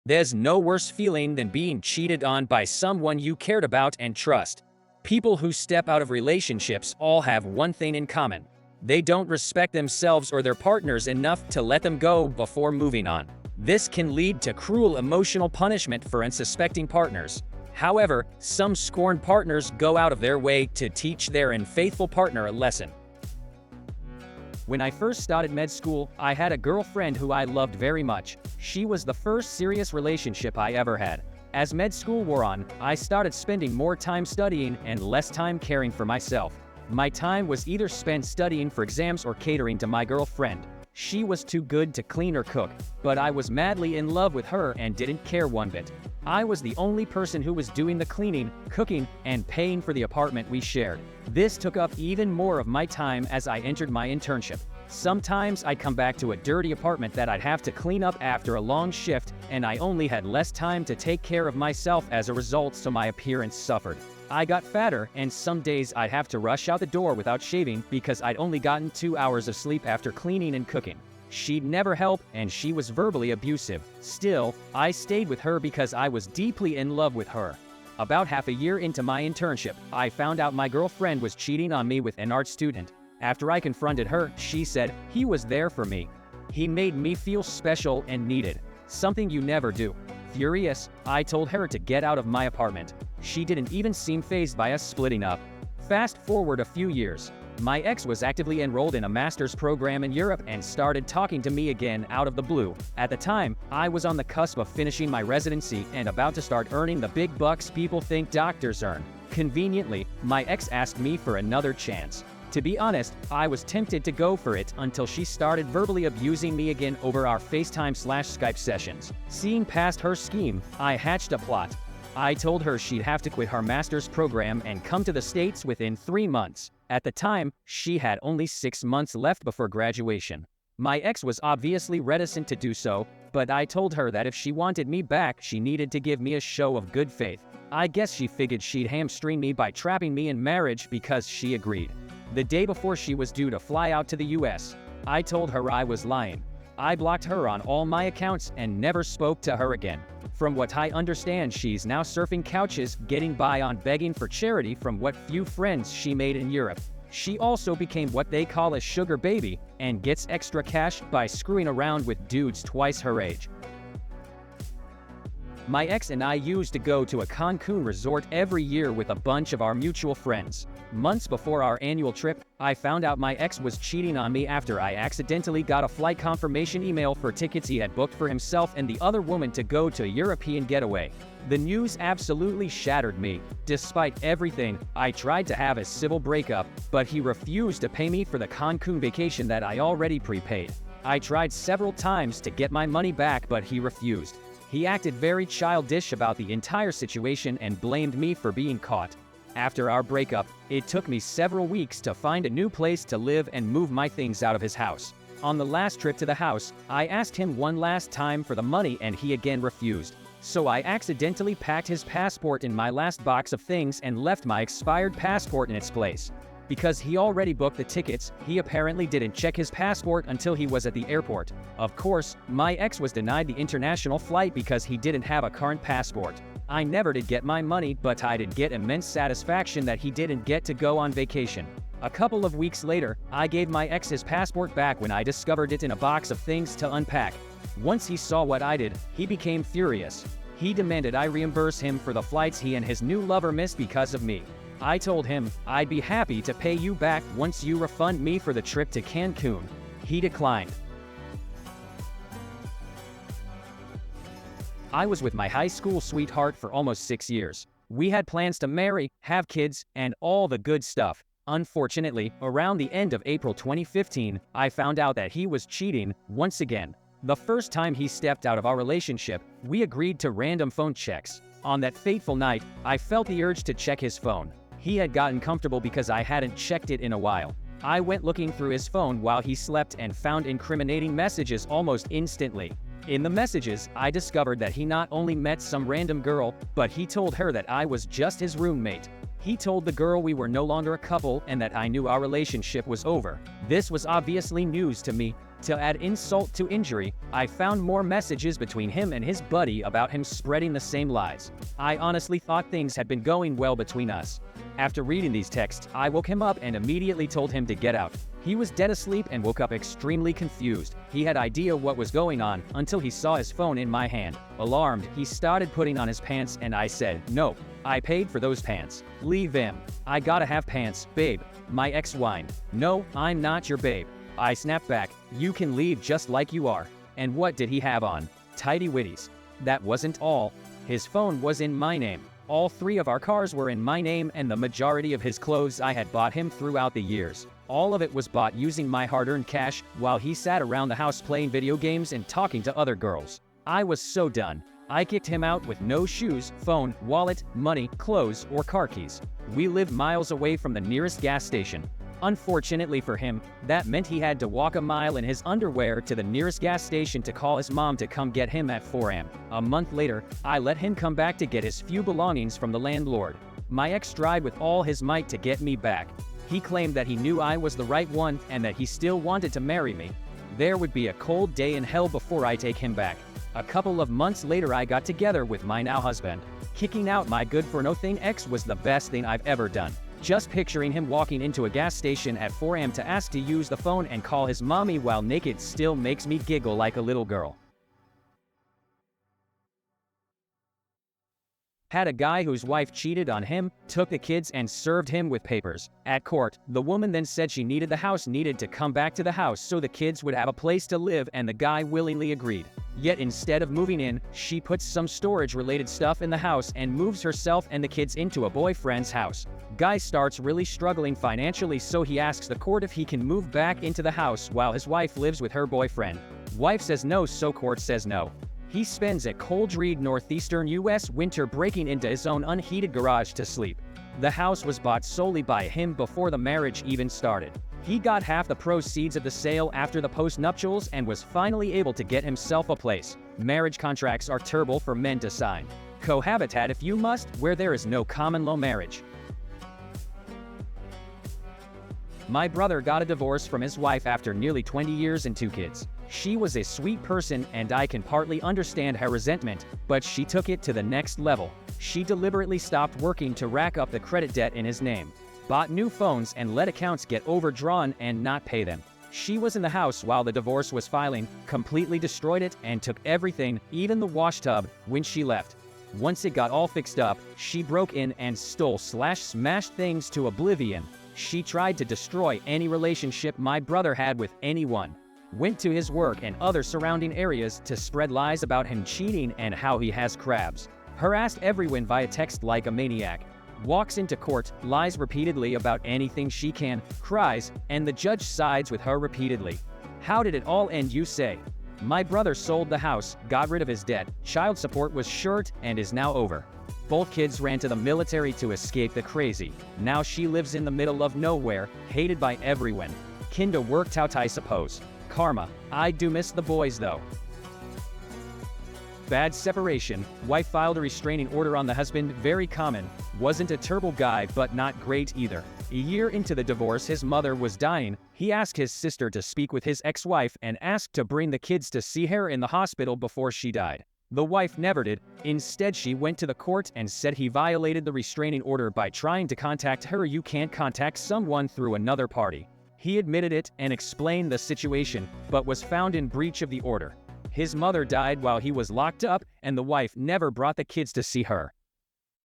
There's no worse feeling than being cheated on by someone you cared about and trust. People who step out of relationships all have one thing in common. They don't respect themselves or their partners enough to let them go before moving on. This can lead to cruel emotional punishment for unsuspecting partners. However, some scorned partners go out of their way to teach their unfaithful partner a lesson. When I first started med school, I had a girlfriend who I loved very much. She was the first serious relationship I ever had. As med school wore on, I started spending more time studying and less time caring for myself. My time was either spent studying for exams or catering to my girlfriend. She was too good to clean or cook, but I was madly in love with her and didn't care one bit. I was the only person who was doing the cleaning, cooking, and paying for the apartment we shared. This took up even more of my time as I entered my internship. Sometimes I'd come back to a dirty apartment that I'd have to clean up after a long shift, and I only had less time to take care of myself as a result, so my appearance suffered. I got fatter, and some days I'd have to rush out the door without shaving because I'd only gotten 2 hours of sleep after cleaning and cooking. She'd never help, and she was verbally abusive. Still, I stayed with her because I was deeply in love with her. About half a year into my internship, I found out my girlfriend was cheating on me with an art student. After I confronted her, she said, "He was there for me. He made me feel special and needed. Something you never do." Furious, I told her to get out of my apartment. She didn't even seem fazed by us splitting up. Fast forward a few years. My ex was actively enrolled in a master's program in Europe and started talking to me again out of the blue. At the time, I was on the cusp of finishing my residency and about to start earning the big bucks people think doctors earn. Conveniently, my ex asked me for another chance. To be honest, I was tempted to go for it until she started verbally abusing me again over our FaceTime/Skype sessions. Seeing past her scheme, I hatched a plot. I told her she'd have to quit her master's program and come to the States within 3 months. At the time, she had only 6 months left before graduation. My ex was obviously reticent to do so, but I told her that if she wanted me back, she needed to give me a show of good faith. I guess she figured she'd hamstring me by trapping me in marriage because she agreed. The day before she was due to fly out to the US, I told her I was lying. I blocked her on all my accounts and never spoke to her again. From what I understand, she's now surfing couches, getting by on begging for charity from what few friends she made in Europe. She also became what they call a sugar baby and gets extra cash by screwing around with dudes twice her age. My ex and I used to go to a Cancun resort every year with a bunch of our mutual friends. Months before our annual trip, I found out my ex was cheating on me after I accidentally got a flight confirmation email for tickets he had booked for himself and the other woman to go to a European getaway. The news absolutely shattered me. Despite everything, I tried to have a civil breakup, but he refused to pay me for the Cancun vacation that I already prepaid. I tried several times to get my money back, but he refused. He acted very childish about the entire situation and blamed me for being caught. After our breakup, it took me several weeks to find a new place to live and move my things out of his house. On the last trip to the house, I asked him one last time for the money and he again refused. So I accidentally packed his passport in my last box of things and left my expired passport in its place. Because he already booked the tickets, he apparently didn't check his passport until he was at the airport. Of course, my ex was denied the international flight because he didn't have a current passport. I never did get my money, but I did get immense satisfaction that he didn't get to go on vacation. A couple of weeks later, I gave my ex his passport back when I discovered it in a box of things to unpack. Once he saw what I did, he became furious. He demanded I reimburse him for the flights he and his new lover missed because of me. I told him, "I'd be happy to pay you back once you refund me for the trip to Cancun." He declined. I was with my high school sweetheart for almost 6 years. We had plans to marry, have kids, and all the good stuff. Unfortunately, around the end of April 2015, I found out that he was cheating once again. The first time he stepped out of our relationship, we agreed to random phone checks. On that fateful night, I felt the urge to check his phone. He had gotten comfortable because I hadn't checked it in a while. I went looking through his phone while he slept and found incriminating messages almost instantly. In the messages, I discovered that he not only met some random girl, but he told her that I was just his roommate. He told the girl we were no longer a couple and that I knew our relationship was over. This was obviously news to me. To add insult to injury, I found more messages between him and his buddy about him spreading the same lies. I honestly thought things had been going well between us. After reading these texts, I woke him up and immediately told him to get out. He was dead asleep and woke up extremely confused. He had idea what was going on until he saw his phone in my hand. Alarmed, he started putting on his pants and I said, "No, I paid for those pants. Leave them. I gotta have pants, babe." My ex whined, "No, I'm not your babe." I snapped back, "You can leave just like you are." And what did he have on? Tidy whities. That wasn't all. His phone was in my name. All 3 of our cars were in my name and the majority of his clothes I had bought him throughout the years. All of it was bought using my hard-earned cash while he sat around the house playing video games and talking to other girls. I was so done. I kicked him out with no shoes, phone, wallet, money, clothes, or car keys. We lived miles away from the nearest gas station. Unfortunately for him, that meant he had to walk a mile in his underwear to the nearest gas station to call his mom to come get him at 4 a.m. A month later, I let him come back to get his few belongings from the landlord. My ex tried with all his might to get me back. He claimed that he knew I was the right one and that he still wanted to marry me. There would be a cold day in hell before I take him back. A couple of months later I got together with my now husband. Kicking out my good-for-nothing ex was the best thing I've ever done. Just picturing him walking into a gas station at 4 a.m. to ask to use the phone and call his mommy while naked still makes me giggle like a little girl. Had a guy whose wife cheated on him, took the kids and served him with papers. At court, the woman then said she needed the house needed to come back to the house so the kids would have a place to live and the guy willingly agreed. Yet instead of moving in, she puts some storage-related stuff in the house and moves herself and the kids into a boyfriend's house. Guy starts really struggling financially, so he asks the court if he can move back into the house while his wife lives with her boyfriend. Wife says no, so court says no. He spends a cold northeastern U.S. winter breaking into his own unheated garage to sleep. The house was bought solely by him before the marriage even started. He got half the proceeds of the sale after the post-nuptials and was finally able to get himself a place. Marriage contracts are terrible for men to sign. Cohabitat if you must, where there is no common law marriage. My brother got a divorce from his wife after nearly 20 years and 2 kids. She was a sweet person and I can partly understand her resentment, but she took it to the next level. She deliberately stopped working to rack up the credit debt in his name, bought new phones and let accounts get overdrawn and not pay them. She was in the house while the divorce was filing, completely destroyed it and took everything, even the wash tub, when she left. Once it got all fixed up, she broke in and stole/smashed things to oblivion. She tried to destroy any relationship my brother had with anyone. Went to his work and other surrounding areas to spread lies about him cheating and how he has crabs. Harassed everyone via text like a maniac. Walks into court, lies repeatedly about anything she can, cries, and the judge sides with her repeatedly. How did it all end, you say? My brother sold the house, got rid of his debt, child support was short, and is now over. Both kids ran to the military to escape the crazy. Now she lives in the middle of nowhere, hated by everyone. Kinda worked out, I suppose. Karma. I do miss the boys though. Bad separation. Wife filed a restraining order on the husband, very common. Wasn't a terrible guy, but not great either. A year into the divorce, his mother was dying. He asked his sister to speak with his ex-wife and asked to bring the kids to see her in the hospital before she died. The wife never did. Instead, she went to the court and said he violated the restraining order by trying to contact her. You can't contact someone through another party. He admitted it and explained the situation, but was found in breach of the order. His mother died while he was locked up, and the wife never brought the kids to see her.